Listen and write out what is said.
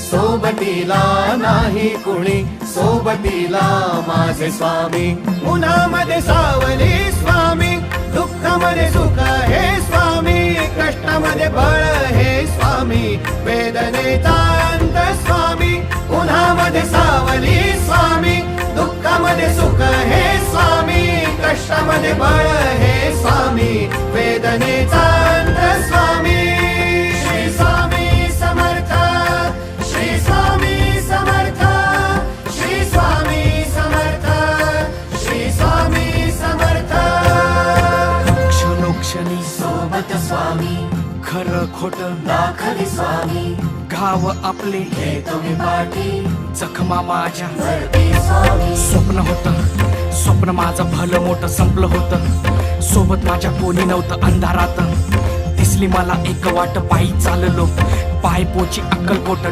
सोबतीला नाही कुणी, सोबतीला माझे स्वामी. उन्हामध्ये सावली स्वामी, दुःखामध्ये सुख हे स्वामी, कष्टामध्ये बळ हे स्वामी, वेदनेचा अंत स्वामी. उन्हामध्ये सावली स्वामी, दुःखामध्ये सुख हे स्वामी, कष्टामध्ये बळ हे स्वामी, वेदनेचा अंत स्वामी. श्री स्वामी समर्थ, श्री स्वामी समर्थ, श्री स्वामी समर्थ, श्री स्वामी समर्थ. क्षणोक्षणी सोबत स्वामी, खरं खोट दाखली स्वामी, घाव आपले हे तुम्ही पाठी जखमा माझ्या. भरती स्वामी. स्वप्न होतं, स्वप्न माझं भलं मोठं संपलं होतं. सोबत माझ्या कोणी नव्हतं अंधारात. दिसली मला एक वाट, पायी चाललो पाय पोची अक्कलकोट.